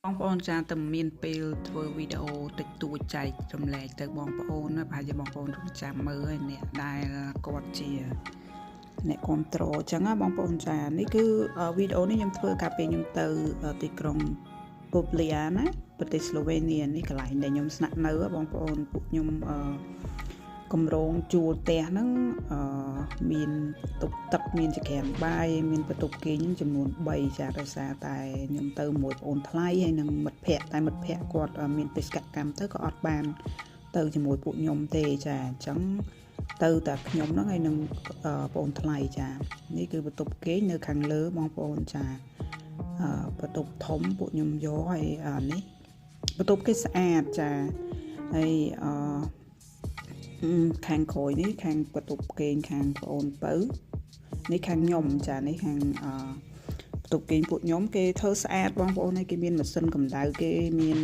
បងប្អូនចាតែមានពេលធ្វើវីដេអូតិចតួចចែករំលែកទៅបងប្អូនណាប្រហែលជាបងប្អូនរងចាំមើលហើយអ្នកដែលគាត់ជាអ្នកគ្រប់គ្រងអញ្ចឹងណាបងប្អូនចានេះគឺវីដេអូនេះខ្ញុំធ្វើកាលពេលខ្ញុំទៅទីក្រុង Ljubljana ប្រទេសស្លូវេនៀនេះកន្លែងដែលខ្ញុំស្នាក់នៅបងប្អូនពួកខ្ញុំគម្រោងជួលផ្ទះហ្នឹងមានបន្ទប់ទឹកមានចក្រានបាយមានបន្ទប់គេងចំនួន3ចាដោយសារតែខ្ញុំទៅមួយបងអូនថ្លៃហើយនឹងមិត្តភ័ក្តិតែមិត្តភ័ក្តិគាត់មានបេសកកម្មទៅក៏អត់បានទៅជាមួយពួកខ្ញុំទេចាអញ្ចឹងទៅតែខ្ញុំហ្នឹងហើយនឹងបងអូនថ្លៃចានេះគឺបន្ទប់គេងនៅខាងលើបងប្អូនចាបន្ទប់ធំពួកខ្ញុំយកហើយនេះបន្ទប់គេស្អាតចាហើយខាងក្រោយនេះខាងបន្ទប់គេងខាងបងអូនបើនេះខាងខ្ញុំចានេះខាងបន្ទប់គេងពួកខ្ញុំគេធ្វើស្អាតបងប្អូនហើយគេមានម៉ាស៊ីនកម្ដៅគេមាន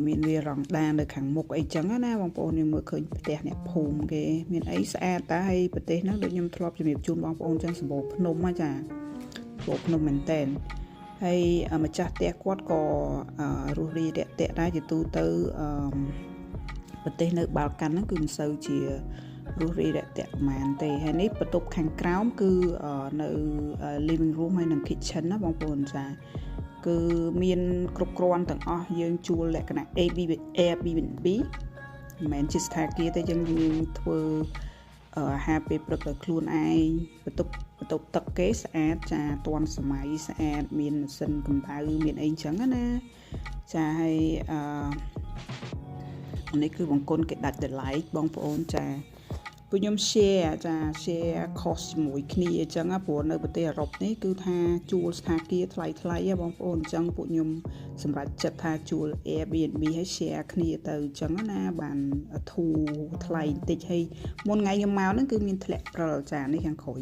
មានវារងដាននៅខាងមុខអីចឹងណាបងប្អូនយើងមើលឃើញផ្ទះអ្នកភូមិគេមានអីស្អាតតែហើយប្រទេសហ្នឹងដូចខ្ញុំធ្លាប់ជំរាបជូនបងប្អូនចឹងសម្បូរភ្នំណាចាសម្បូរភ្នំមែនតើហើយម្ចាស់ផ្ទះគាត់ក៏រស់រីរាក់ទាក់ដែរជាទូទៅប្រទេសនៅបាល់កាន់ហ្នឹងគឺមិនសូវជារស់រីរាក់ទាក់ប្រហែលទេហើយនេះបន្ទប់ខាងក្រោមគឺនៅ living room ហើយនិង kitchen ណាបងប្អូនចាគឺមានគ្រប់គ្រាន់ទាំងអស់យើងជួលលក្ខណៈ Airbnb មិនមែនជាស្ថានភាពទេយើងធ្វើអាហារពេលព្រឹកដោយខ្លួនឯងបន្ទប់ទឹកគេស្អាតចាទាន់សម័យស្អាតមានម៉ាស៊ីនកម្ដៅមានអីចឹងណាចាហើយនេះគឺបង្គន់គេដាច់ដោយឡែកបងប្អូនចាពួកខ្ញុំ share cost ជាមួយគ្នាអញ្ចឹងព្រោះនៅប្រទេសអឺរ៉ុបនេះគឺថាជួលស្ថានភាពថ្លៃបងប្អូនអញ្ចឹងពួកខ្ញុំសម្រាប់ចិត្តថាជួល Airbnb ហើយ share គ្នាទៅអញ្ចឹងណាបានធូរថ្លៃបន្តិចហើយមុនថ្ងៃខ្ញុំមកហ្នឹងគឺមានធ្លាក់ព្រិលចានេះខាងក្រោយ